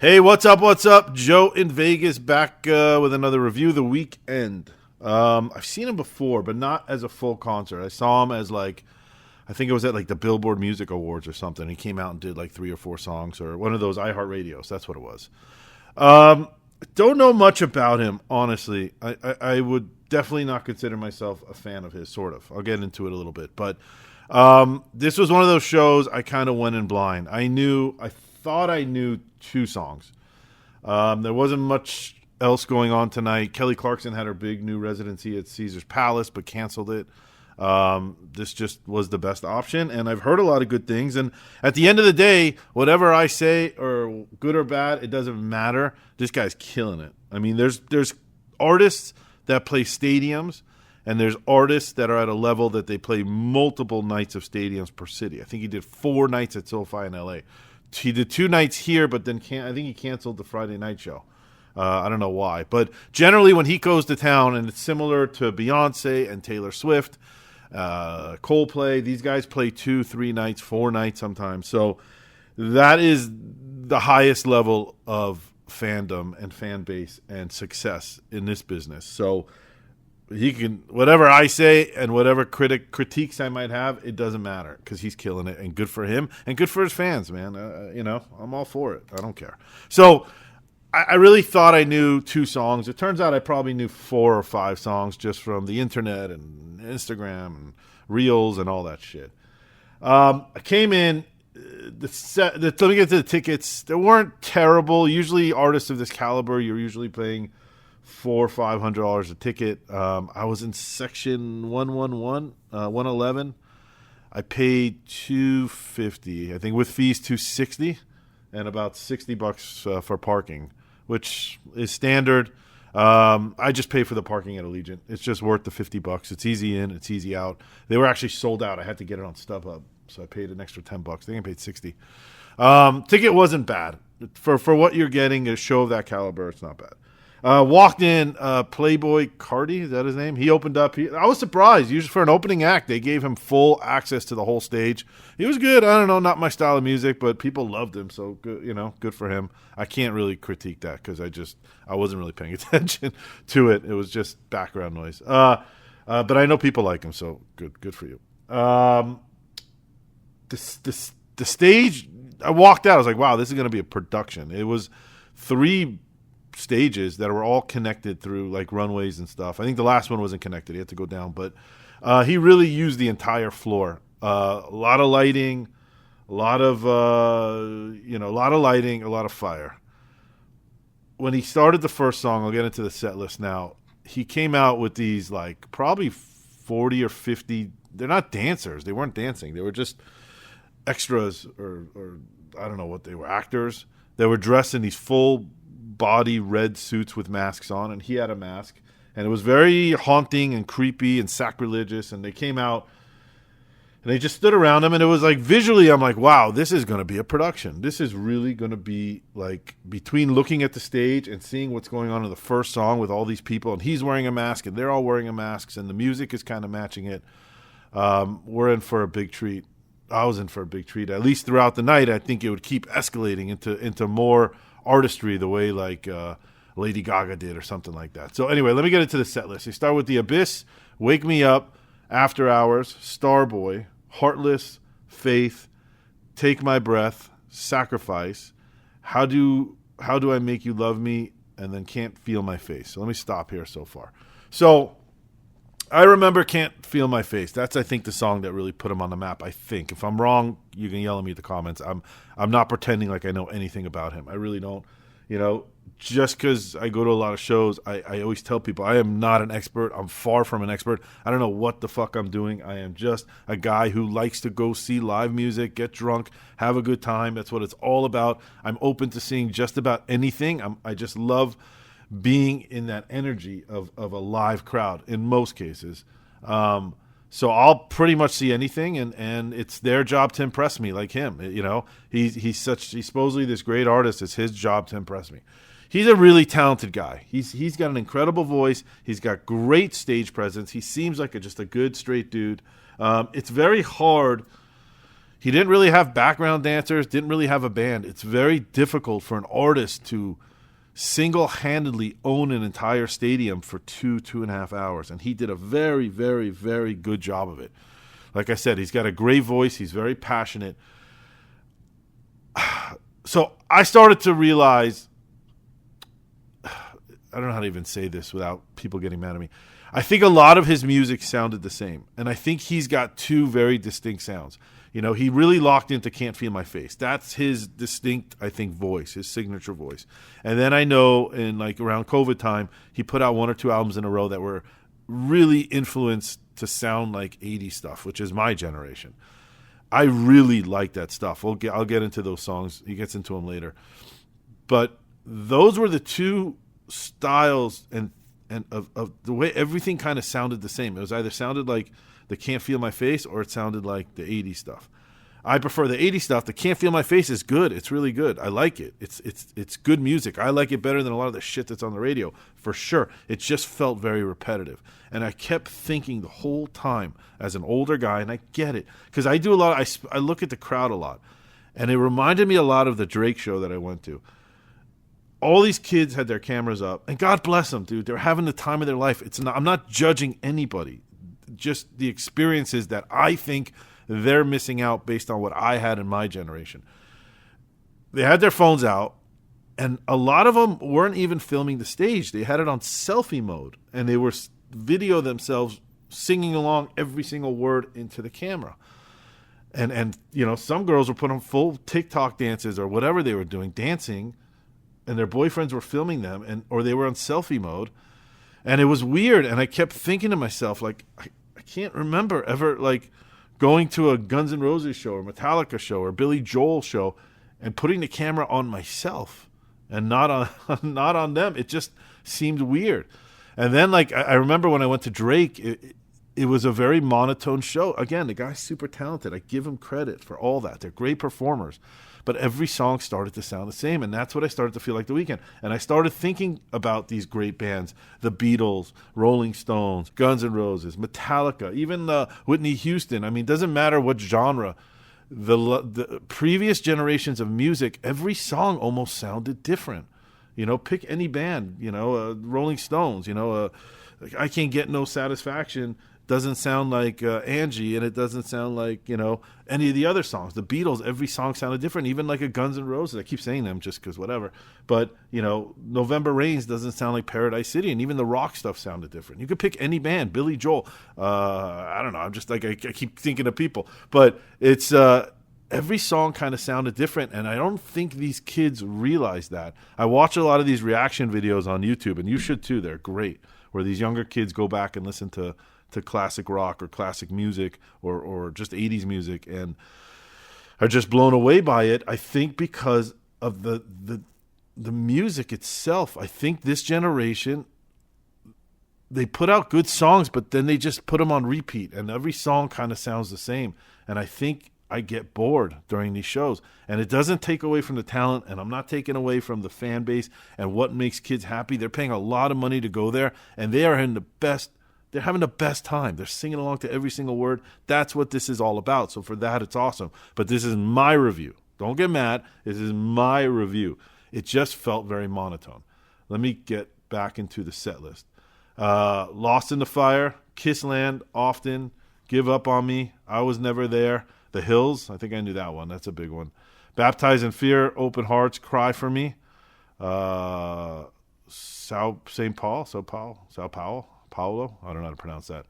Hey, what's up? What's up? Joe in Vegas back with another review. The Weeknd. I've seen him before, but not as a full concert. I saw him as I think it was at the Billboard Music Awards or something. He came out and did 3 or 4 songs or one of those iHeartRadios. That's what it was. Don't know much about him, honestly. I would definitely not consider myself a fan of his, sort of. I'll get into it a little bit. But this was one of those shows I kind of went in blind. I thought I knew 2 songs. There wasn't much else going on tonight. Kelly Clarkson had her big new residency at Caesar's Palace, but canceled it. This just was the best option, and I've heard a lot of good things. And at the end of the day, whatever I say, or good or bad, it doesn't matter. This guy's killing it. I mean, there's artists that play stadiums, and there's artists that are at a level that they play multiple nights of stadiums per city. I think he did 4 nights at SoFi in LA. He did 2 nights here, but then I think he canceled the Friday night show. I don't know why. But generally when he goes to town, and it's similar to Beyonce and Taylor Swift, Coldplay, these guys play 2, 3 nights, 4 nights sometimes. So that is the highest level of fandom and fan base and success in this business. So he can, whatever I say and whatever critiques I might have, it doesn't matter because he's killing it, and good for him and good for his fans, man. I'm all for it. I don't care. So I really thought I knew 2 songs. It turns out I probably knew 4 or 5 songs just from the internet and Instagram and Reels and all that shit. I came in. Let me get to the tickets. They weren't terrible. Usually artists of this caliber, you're usually paying $400 or $500 a ticket. I was in section 111. I paid $250. I think with fees $260, and about $60 for parking, which is standard. I just pay for the parking at Allegiant. It's just worth the $50. It's easy in, it's easy out. They were actually sold out. I had to get it on StubHub, so I paid an extra $10. I think I paid $60. Ticket wasn't bad for what you're getting. A show of that caliber, it's not bad. Walked in, Playboi Carti, is that his name? He opened up. I was surprised. Usually for an opening act, they gave him full access to the whole stage. He was good. I don't know, not my style of music, but people loved him, so good, good for him. I can't really critique that because I wasn't really paying attention to it. It was just background noise. But I know people like him, so good for you. The stage, I walked out. I was like, wow, this is going to be a production. It was 3 stages that were all connected through runways and stuff. I think the last one wasn't connected. He had to go down, but he really used the entire floor. A lot of lighting, a lot of lighting, a lot of fire. When he started the first song, I'll get into the set list now. He came out with these probably 40 or 50. They're not dancers. They weren't dancing. They were just extras or I don't know what they were, actors. They were dressed in these full body red suits with masks on, and he had a mask, and it was very haunting and creepy and sacrilegious. And they came out and they just stood around him, and it was visually, I'm like, wow, this is going to be a production. This is really going to be between looking at the stage and seeing what's going on in the first song with all these people, and he's wearing a mask and they're all wearing masks, and the music is kind of matching it. We're in for a big treat. I was in for a big treat, at least throughout the night. I think it would keep escalating into more artistry, the way Lady Gaga did or something like that. So anyway, let me get into the set list. They start with The Abyss, Wake Me Up, After Hours, Starboy, Heartless, Faith, Take My Breath, Sacrifice, How Do I Make You Love Me, and then Can't Feel My Face. So let me stop here so far. So I remember Can't Feel My Face. That's, I think, the song that really put him on the map, I think. If I'm wrong, you can yell at me in the comments. I'm not pretending like I know anything about him. I really don't. Just because I go to a lot of shows, I always tell people I am not an expert. I'm far from an expert. I don't know what the fuck I'm doing. I am just a guy who likes to go see live music, get drunk, have a good time. That's what it's all about. I'm open to seeing just about anything. I just love being in that energy of a live crowd in most cases. So I'll pretty much see anything, and it's their job to impress me, like him. He's supposedly this great artist. It's his job to impress me. He's a really talented guy. He's got an incredible voice. He's got great stage presence. He seems like just a good straight dude. It's very hard. He didn't really have background dancers, didn't really have a band. It's very difficult for an artist to single-handedly own an entire stadium for 2.5 hours. And he did a very, very, very good job of it. Like I said, he's got a great voice. He's very passionate. So I started to realize, I don't know how to even say this without people getting mad at me. I think a lot of his music sounded the same. And I think he's got two very distinct sounds. You know, he really locked into Can't Feel My Face. That's his distinct, I think, voice, his signature voice. And then I know in like around COVID time, he put out 1 or 2 albums in a row that were really influenced to sound like 80s stuff, which is my generation. I really like that stuff. I'll get into those songs. He gets into them later. But those were the two styles and of the way everything kind of sounded the same. It was either sounded like the Can't Feel My Face or it sounded like the 80s stuff. I prefer the 80s stuff. The Can't Feel My Face is good. It's really good. I like it. It's good music. I like it better than a lot of the shit that's on the radio, for sure. It just felt very repetitive. And I kept thinking the whole time as an older guy, and I get it, because I do a lot. I look at the crowd a lot, and it reminded me a lot of the Drake show that I went to. All these kids had their cameras up, and God bless them, dude. They're having the time of their life. I'm not judging anybody. Just the experiences that I think they're missing out based on what I had in my generation. They had their phones out, and a lot of them weren't even filming the stage. They had it on selfie mode, and they were video themselves singing along every single word into the camera. And you know, some girls were putting on full TikTok dances or whatever they were doing, dancing, and their boyfriends were filming them, or they were on selfie mode. And it was weird, and I kept thinking to myself, like, I can't remember ever, like, going to a Guns N' Roses show or Metallica show or Billy Joel show and putting the camera on myself and not on them. It just seemed weird. And then, like, I remember when I went to Drake, it was a very monotone show. Again, the guy's super talented. I give him credit for all that. They're great performers. But every song started to sound the same, and that's what I started to feel like The Weeknd. And I started thinking about these great bands, the Beatles, Rolling Stones, Guns N' Roses, Metallica, even Whitney Houston. I mean, it doesn't matter what genre. The previous generations of music, every song almost sounded different. You know, pick any band, you know, Rolling Stones, you know, I Can't Get No Satisfaction doesn't sound like Angie, and it doesn't sound like, you know, any of the other songs. The Beatles, every song sounded different, even like a Guns N' Roses. I keep saying them just because whatever. But, you know, November Rains doesn't sound like Paradise City, and even the rock stuff sounded different. You could pick any band, Billy Joel. I don't know. I'm just like, I keep thinking of people. But it's every song kind of sounded different, and I don't think these kids realize that. I watch a lot of these reaction videos on YouTube, and you should too. They're great, where these younger kids go back and listen to classic rock or classic music or just 80s music and are just blown away by it. I think because of the music itself. I think this generation, they put out good songs, but then they just put them on repeat, and every song kind of sounds the same. And I think I get bored during these shows, and it doesn't take away from the talent, and I'm not taking away from the fan base and what makes kids happy. They're paying a lot of money to go there, and they are in the best. They're having the best time. They're singing along to every single word. That's what this is all about. So for that, it's awesome. But this is my review. Don't get mad. This is my review. It just felt very monotone. Let me get back into the set list. Lost in the Fire, Kissland, Often, Give Up on Me, I Was Never There, The Hills, I think I knew that one. That's a big one. Baptized in Fear, Open Hearts, Cry for Me. São Paulo, I don't know how to pronounce that.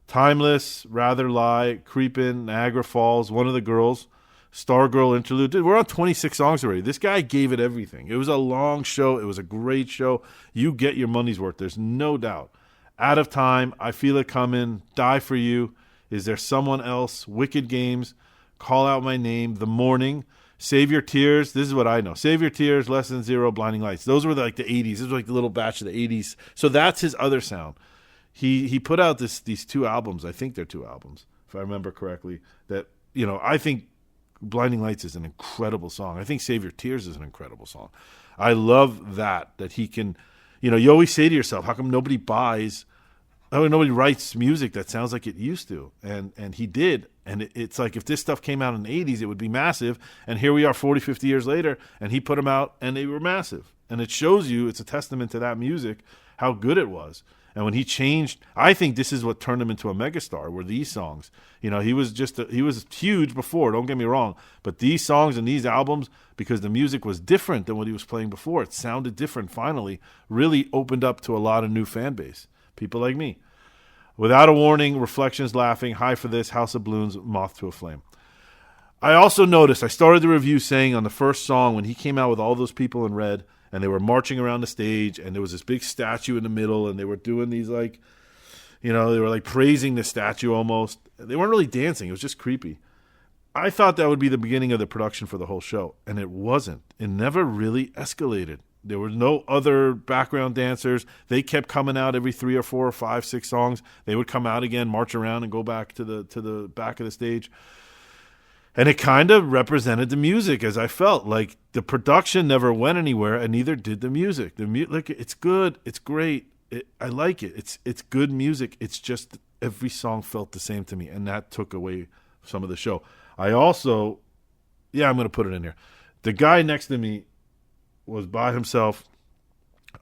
Timeless, Rather Lie, Creepin, Niagara Falls, One of the Girls, Stargirl Interlude. Dude, we're on 26 songs already. This guy gave it everything. It was a long show. It was a great show. You get your money's worth. There's no doubt. Out of Time, I Feel It Coming, Die for You, Is There Someone Else, Wicked Games, Call Out My Name, The Morning, Save Your Tears. This is what I know. Save Your Tears, Less Than Zero, Blinding Lights. Those were like the 80s. This was like the little batch of the 80s. So that's his other sound. He put out these 2 albums. I think they're 2 albums, if I remember correctly. That, you know, I think Blinding Lights is an incredible song. I think Save Your Tears is an incredible song. I love that he can, you know, you always say to yourself, how come nobody buys nobody writes music that sounds like it used to, and he did. And it's like if this stuff came out in the 80s, it would be massive. And here we are 40, 50 years later, and he put them out, and they were massive. And it shows you, it's a testament to that music, how good it was. And when he changed, I think this is what turned him into a megastar, were these songs. He was he was huge before, don't get me wrong. But these songs and these albums, because the music was different than what he was playing before, it sounded different finally, really opened up to a lot of new fan base. People like me. Without a Warning, Reflections, Laughing, High for This, House of Balloons, Moth to a Flame. I also noticed, I started the review saying on the first song, when he came out with all those people in red, and they were marching around the stage, and there was this big statue in the middle, and they were doing these they were praising the statue almost. They weren't really dancing. It was just creepy. I thought that would be the beginning of the production for the whole show, and it wasn't. It never really escalated. There were no other background dancers. They kept coming out every 3 or 4 or 5, 6 songs. They would come out again, march around, and go back to the back of the stage. And it kind of represented the music, as I felt. Like, the production never went anywhere, and neither did the music. It's good. It's great. I like it. It's good music. It's just every song felt the same to me, and that took away some of the show. I also, I'm going to put it in here. The guy next to me was by himself,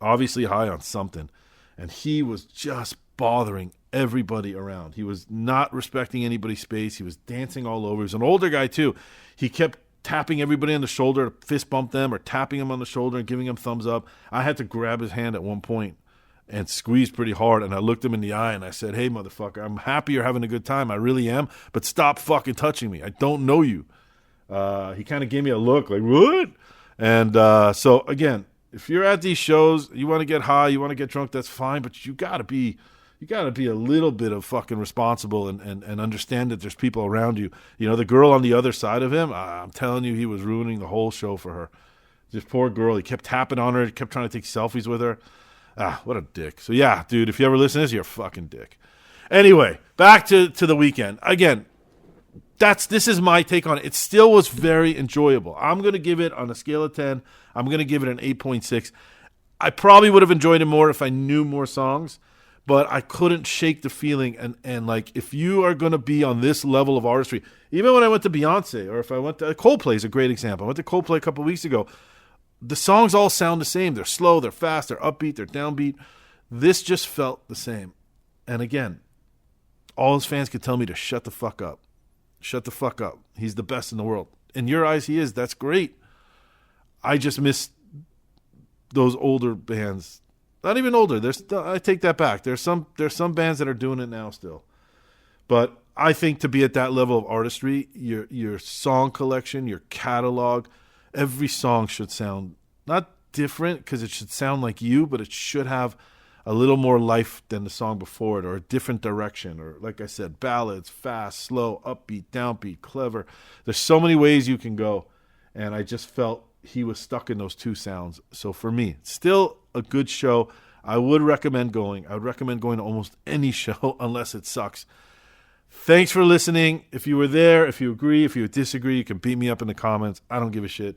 obviously high on something, and he was just bothering everybody around. He was not respecting anybody's space. He was dancing all over. He was an older guy too. He kept tapping everybody on the shoulder, fist bump them, or tapping him on the shoulder and giving him thumbs up. I had to grab his hand at one point and squeeze pretty hard, and I looked him in the eye and I said, "Hey, motherfucker, I'm happy you're having a good time. I really am, but stop fucking touching me. I don't know you." He kind of gave me a look like, "What?" And so again, if you're at these shows, you want to get high, you want to get drunk, that's fine, but you gotta be a little bit of fucking responsible and understand that there's people around you. The girl on the other side of him, I'm telling you, he was ruining the whole show for her. This poor girl, he kept tapping on her, he kept trying to take selfies with her. What a dick. So yeah, dude, if you ever listen to this, you're a fucking dick. Anyway, back to The Weeknd. Again, this is my take on it. It still was very enjoyable. I'm going to give it, on a scale of 10, I'm going to give it an 8.6. I probably would have enjoyed it more if I knew more songs, but I couldn't shake the feeling. And like, if you are going to be on this level of artistry, even when I went to Beyonce, or if I went to Coldplay is a great example. I went to Coldplay a couple of weeks ago. The songs all sound the same. They're slow, they're fast, they're upbeat, they're downbeat. This just felt the same. And again, all his fans could tell me to shut the fuck up. Shut the fuck up. He's the best in the world. In your eyes, he is. That's great. I just miss those older bands. Not even older. I take that back. There's some bands that are doing it now still. But I think to be at that level of artistry, your song collection, your catalog, every song should sound not different because it should sound like you, but it should have a little more life than the song before it, or a different direction, or like I said, ballads, fast, slow, upbeat, downbeat, clever. There's so many ways you can go, and I just felt he was stuck in those two sounds. So for me, still a good show. I would recommend going. I would recommend going to almost any show unless it sucks. Thanks for listening. If you were there, if you agree, if you disagree, you can beat me up in the comments. I don't give a shit.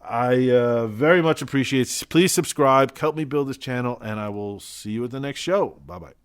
I very much appreciate it. Please subscribe. Help me build this channel, and I will see you at the next show. Bye-bye.